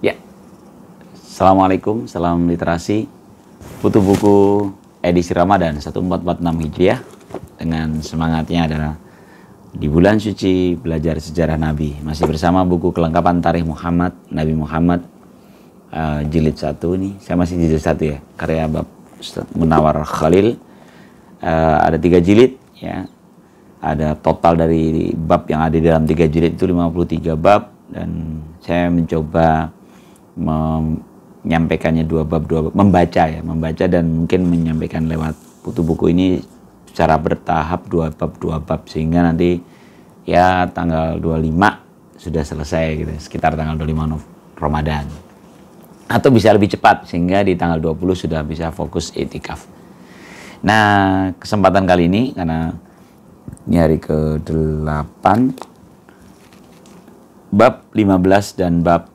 Ya, Assalamualaikum, salam literasi. Putu buku edisi Ramadan 1446 Hijriah dengan semangatnya adalah di bulan suci belajar sejarah Nabi. Masih bersama buku kelengkapan tarikh Muhammad, Nabi Muhammad jilid 1 ini. Saya masih jilid 1 ya, karya Bab Munawar Khalil. Ada 3 jilid ya. Ada total dari bab yang ada di dalam 3 jilid itu 53 bab, dan saya mencoba menyampaikannya 2 bab, membaca dan mungkin menyampaikan lewat putu buku ini secara bertahap 2 bab sehingga nanti ya tanggal 25 sudah selesai gitu, sekitar tanggal 25 Ramadan, atau bisa lebih cepat sehingga di tanggal 20 sudah bisa fokus i'tikaf. Nah, kesempatan kali ini karena ini hari ke-8, bab 15 dan bab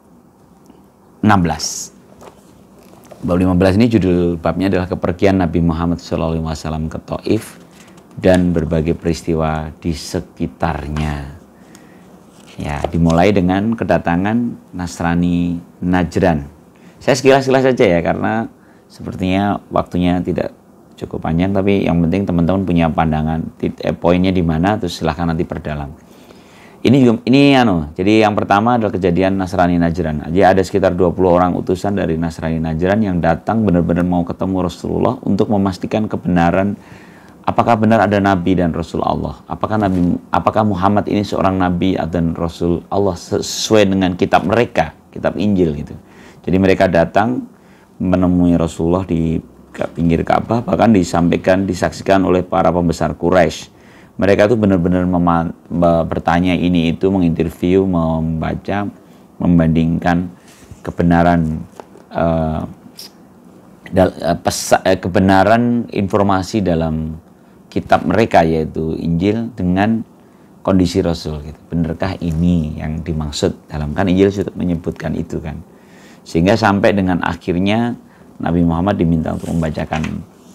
16. Bab 15 ini judul babnya adalah kepergian Nabi Muhammad SAW ke Taif dan berbagai peristiwa di sekitarnya. Ya, dimulai dengan kedatangan Nasrani Najran. Saya sekilas-sekilas saja ya, karena sepertinya waktunya tidak cukup panjang, tapi yang penting teman-teman punya pandangan poinnya di mana, terus silahkan nanti perdalam. Jadi yang pertama adalah kejadian Nasrani Najran. Jadi ada sekitar 20 orang utusan dari Nasrani Najran yang datang benar-benar mau ketemu Rasulullah untuk memastikan kebenaran, apakah benar ada Nabi dan Rasul Allah. Apakah Muhammad ini seorang Nabi dan Rasul Allah sesuai dengan kitab mereka, kitab Injil gitu. Jadi mereka datang menemui Rasulullah di pinggir Ka'bah, bahkan disaksikan oleh para pembesar Quraisy. Mereka tuh benar-benar bertanya ini itu, menginterview, membaca, membandingkan kebenaran kebenaran informasi dalam kitab mereka yaitu Injil dengan kondisi Rasul gitu. Benarkah ini yang dimaksud dalam, kan Injil sudah menyebutkan itu kan. Sehingga sampai dengan akhirnya Nabi Muhammad diminta untuk membacakan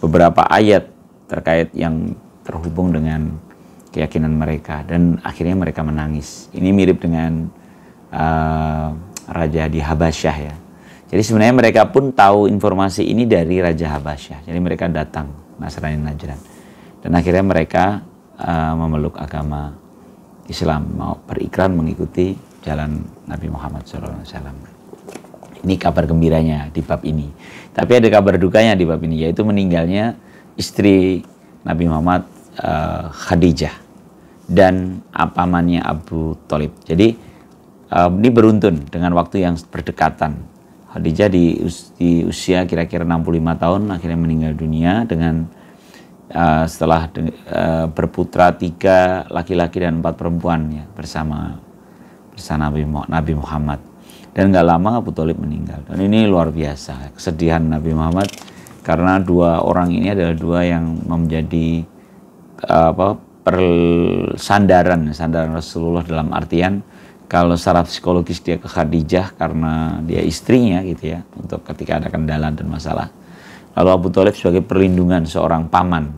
beberapa ayat terkait yang terhubung dengan keyakinan mereka, dan akhirnya mereka menangis. Ini mirip dengan raja di Habasyah ya. Jadi sebenarnya mereka pun tahu informasi ini dari Raja Habasyah. Jadi mereka datang, Nasrani Najran, dan akhirnya mereka memeluk agama Islam, mau berikrar mengikuti jalan Nabi Muhammad SAW. Ini kabar gembiranya di bab ini. Tapi ada kabar dukanya di bab ini, yaitu meninggalnya istri Nabi Muhammad, Khadijah, dan pamannya Abu Thalib. Jadi ini beruntun dengan waktu yang berdekatan. Khadijah di usia kira-kira 65 tahun akhirnya meninggal dunia dengan setelah berputra 3 laki-laki dan 4 perempuan ya, bersama Nabi Muhammad. Dan gak lama Abu Thalib meninggal. Dan ini luar biasa kesedihan Nabi Muhammad, karena 2 orang ini adalah 2 yang menjadi sandaran Rasulullah, dalam artian kalau secara psikologis dia ke Khadijah karena dia istrinya gitu ya, untuk ketika ada kendala dan masalah. Lalu Abu Thalib sebagai perlindungan seorang paman,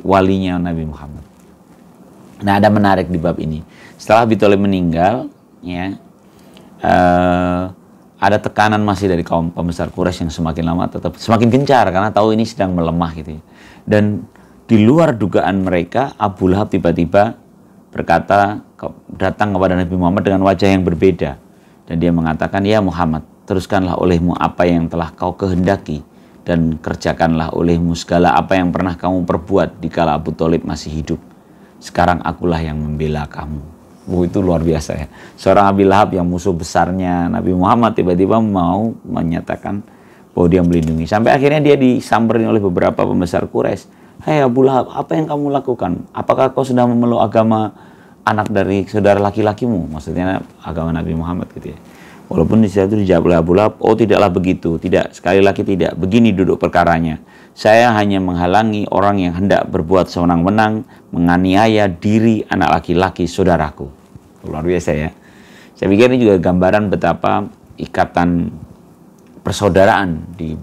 walinya Nabi Muhammad. Nah, ada menarik di bab ini. Setelah Abu Thalib meninggal ya, ada tekanan masih dari kaum pembesar Quraisy yang semakin lama tetap semakin gencar karena tahu ini sedang melemah gitu ya. Dan di luar dugaan mereka, Abu Lahab tiba-tiba datang kepada Nabi Muhammad dengan wajah yang berbeda, dan dia mengatakan, "Ya Muhammad, teruskanlah olehmu apa yang telah kau kehendaki, dan kerjakanlah olehmu segala apa yang pernah kamu perbuat dikala Abu Thalib masih hidup. Sekarang akulah yang membela kamu." Itu luar biasa ya. Seorang Abu Lahab yang musuh besarnya Nabi Muhammad tiba-tiba mau menyatakan bahwa dia melindungi. Sampai akhirnya dia disamperin oleh beberapa pembesar Quraisy. "Hai Abu Lahab, apa yang kamu lakukan? Apakah kau sudah memeluk agama anak dari saudara laki-lakimu?" Maksudnya agama Nabi Muhammad gitu ya. Walaupun di situ dijawab oleh Abu Lahab, "Oh tidaklah begitu, tidak, sekali lagi tidak. Begini duduk perkaranya. Saya hanya menghalangi orang yang hendak berbuat sewenang-wenang, menganiaya diri anak laki-laki saudaraku." Luar biasa ya. Saya pikir ini juga gambaran betapa ikatan persaudaraan di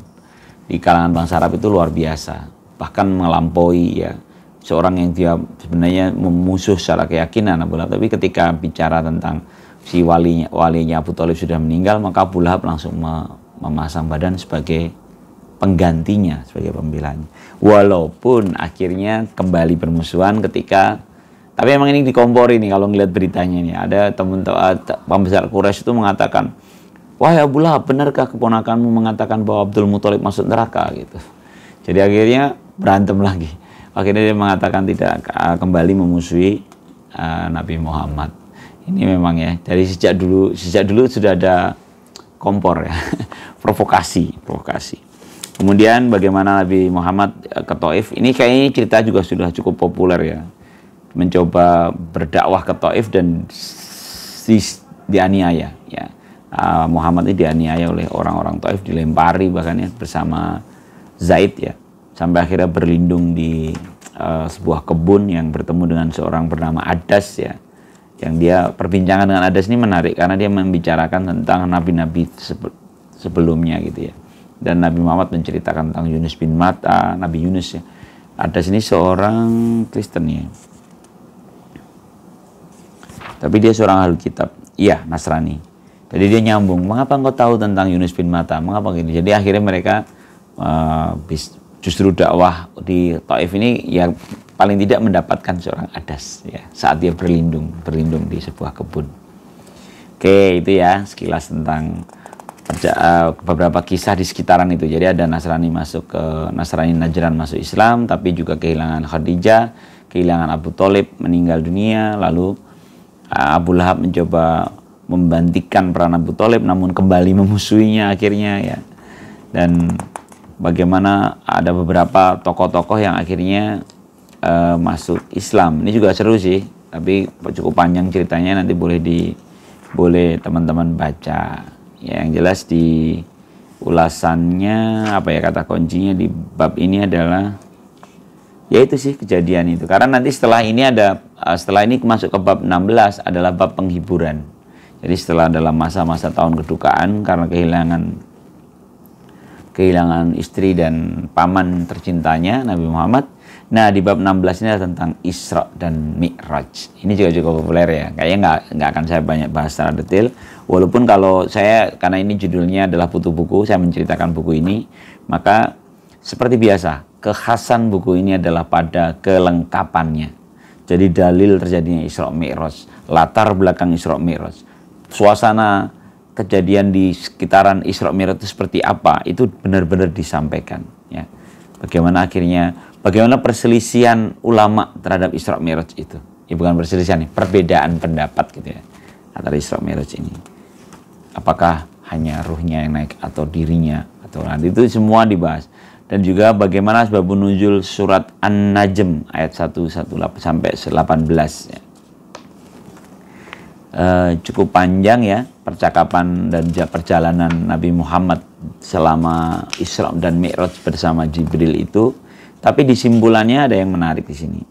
kalangan bangsa Arab itu luar biasa. Bahkan melampaui ya, seorang yang dia sebenarnya memusuh secara keyakinan Abu Lahab, tapi ketika bicara tentang si walinya Abu Thalib sudah meninggal, maka Abu Lahab langsung memasang badan sebagai penggantinya, sebagai pembelanya. Walaupun akhirnya kembali bermusuhan ketika, tapi emang ini dikompori nih kalau ngeliat beritanya ini. Ada teman-teman pembesar Quraisy itu mengatakan, wahai Abu Lahab, benarkah keponakanmu mengatakan bahwa Abdul Muthalib masuk neraka gitu. Jadi akhirnya berantem lagi. Akhirnya dia mengatakan tidak kembali memusuhi Nabi Muhammad. Ini memang ya, dari sejak dulu sudah ada kompor ya, provokasi. Kemudian bagaimana Nabi Muhammad ke Taif, ini kayaknya cerita juga sudah cukup populer ya. Mencoba berdakwah ke Taif dan dianiaya ya. Muhammad ini dianiaya oleh orang-orang Taif, dilempari bahkan ya bersama Zaid ya, sampai akhirnya berlindung di sebuah kebun yang bertemu dengan seorang bernama Adas ya. Yang dia perbincangan dengan Adas ini menarik karena dia membicarakan tentang nabi-nabi sebelumnya gitu ya. Dan Nabi Muhammad menceritakan tentang Yunus bin Matta, Nabi Yunus ya. Adas ini seorang Kristen ya. Tapi dia seorang ahli kitab, iya Nasrani. Jadi dia nyambung, mengapa engkau tahu tentang Yunus bin Matta? Mengapa gitu? Jadi akhirnya mereka justru dakwah di Taif ini ya paling tidak mendapatkan seorang Adas ya saat dia berlindung di sebuah kebun. Oke, itu ya sekilas tentang beberapa kisah di sekitaran itu. Jadi ada Nasrani Najran masuk Islam, tapi juga kehilangan Khadijah, kehilangan Abu Thalib, meninggal dunia, lalu Abu Lahab mencoba membantikan peran Abu Thalib namun kembali memusuhinya akhirnya ya. Dan bagaimana ada beberapa tokoh-tokoh yang akhirnya masuk Islam. Ini juga seru sih, tapi cukup panjang ceritanya, nanti boleh teman-teman baca. Ya, yang jelas di ulasannya apa ya, kata kuncinya di bab ini adalah ya itu sih kejadian itu. Karena nanti setelah ini masuk ke bab 16 adalah bab penghiburan. Jadi setelah dalam masa-masa tahun kedukaan karena kehilangan istri dan paman tercintanya Nabi Muhammad. Nah, di bab 16 ini adalah tentang Isra dan Mi'raj. Ini juga cukup populer ya. Kayaknya nggak akan saya banyak bahas secara detail. Walaupun kalau karena ini judulnya adalah Putu Buku, saya menceritakan buku ini, maka seperti biasa, kekhasan buku ini adalah pada kelengkapannya. Jadi dalil terjadinya Isra Mi'raj, latar belakang Isra Mi'raj, suasana kejadian di sekitaran Isra Mi'raj itu seperti apa, itu benar-benar disampaikan ya. Bagaimana perselisihan ulama terhadap Isra Mi'raj itu. Ya bukan perselisihan nih, perbedaan pendapat gitu ya antara Isra Mi'raj ini. Apakah hanya ruhnya yang naik atau dirinya, atau nanti itu semua dibahas. Dan juga bagaimana sebabun nuzul surat An-Najm ayat 118 sampai 18 ya. Cukup panjang ya percakapan dan perjalanan Nabi Muhammad selama Isra dan Mi'raj bersama Jibril itu. Tapi di simpulannya ada yang menarik di sini.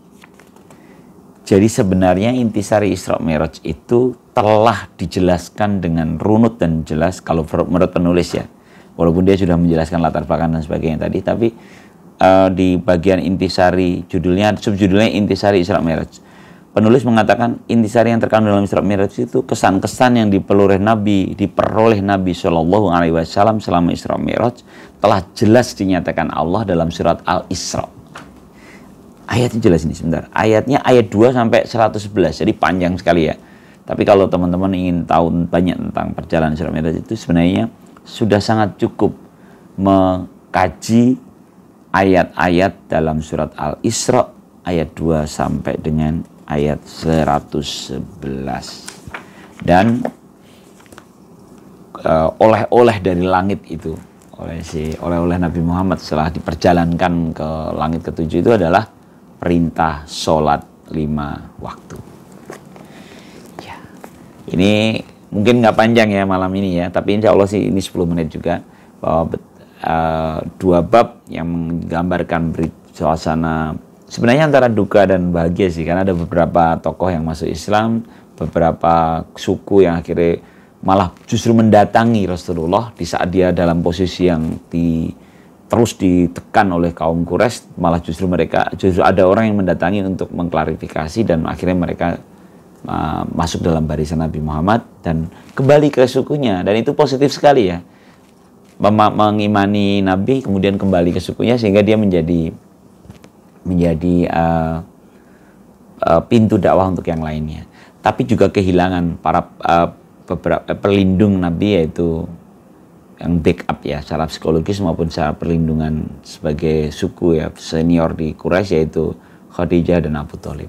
Jadi sebenarnya intisari Isra Mi'raj itu telah dijelaskan dengan runut dan jelas kalau menurut penulis ya. Walaupun dia sudah menjelaskan latar belakang dan sebagainya tadi, tapi di bagian intisari subjudulnya intisari Isra Mi'raj. Penulis mengatakan intisari yang terkandung dalam Isra Mi'raj itu kesan-kesan yang diperoleh Nabi Shallallahu Alaihi Wasallam selama Isra Mi'raj telah jelas dinyatakan Allah dalam surat Al-Isra. Ayatnya jelas ini sebentar. Ayatnya ayat 2 sampai 111. Jadi panjang sekali ya. Tapi kalau teman-teman ingin tahu banyak tentang perjalanan Isra Mi'raj itu sebenarnya sudah sangat cukup mengkaji ayat-ayat dalam surat Al-Isra ayat 2 sampai dengan ayat 111. Dan oleh-oleh dari langit itu oleh Nabi Muhammad setelah diperjalankan ke langit ketujuh itu adalah perintah sholat 5 waktu. Ya, ini mungkin nggak panjang ya malam ini ya, tapi insya Allah sih ini 10 menit juga, bahwa 2 bab yang menggambarkan suasana sebenarnya antara duka dan bahagia sih, karena ada beberapa tokoh yang masuk Islam, beberapa suku yang akhirnya malah justru mendatangi Rasulullah di saat dia dalam posisi yang terus ditekan oleh kaum Quraisy, malah justru ada orang yang mendatangi untuk mengklarifikasi dan akhirnya mereka masuk dalam barisan Nabi Muhammad dan kembali ke sukunya, dan itu positif sekali ya, mengimani Nabi kemudian kembali ke sukunya sehingga dia menjadi pintu dakwah untuk yang lainnya. Tapi juga kehilangan para beberapa pelindung Nabi, yaitu yang backup ya secara psikologis maupun secara perlindungan sebagai suku ya senior di Quraisy, yaitu Khadijah dan Abu Thalib.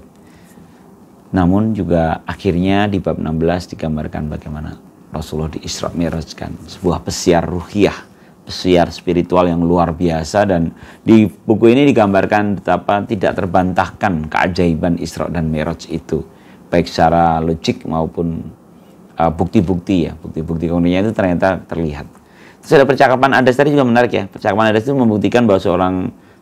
Namun juga akhirnya di bab 16 digambarkan bagaimana Rasulullah di Isra Mi'rajkan, sebuah pesiar ruhiyah, pesiar spiritual yang luar biasa. Dan di buku ini digambarkan betapa tidak terbantahkan keajaiban Isra dan Mi'raj itu, baik secara logik maupun bukti-bukti ya, bukti-bukti kauniyah itu ternyata terlihat. Terus ada percakapan Adas tadi juga menarik ya. Percakapan Adas itu membuktikan bahwa seorang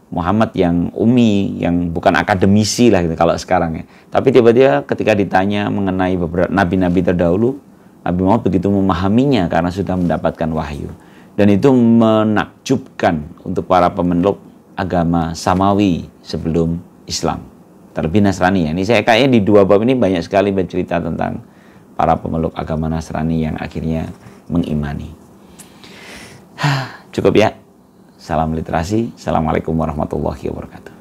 Muhammad yang ummi, yang bukan akademisi lah gitu kalau sekarang ya. Tapi tiba-tiba ketika ditanya mengenai beberapa nabi-nabi terdahulu, Nabi Muhammad begitu memahaminya karena sudah mendapatkan wahyu. Dan itu menakjubkan untuk para pemeluk agama Samawi sebelum Islam, terlebih Nasrani ya. Ini saya kayaknya di dua bab ini banyak sekali bercerita tentang para pemeluk agama Nasrani yang akhirnya mengimani. Cukup ya. Salam literasi. Assalamualaikum warahmatullahi wabarakatuh.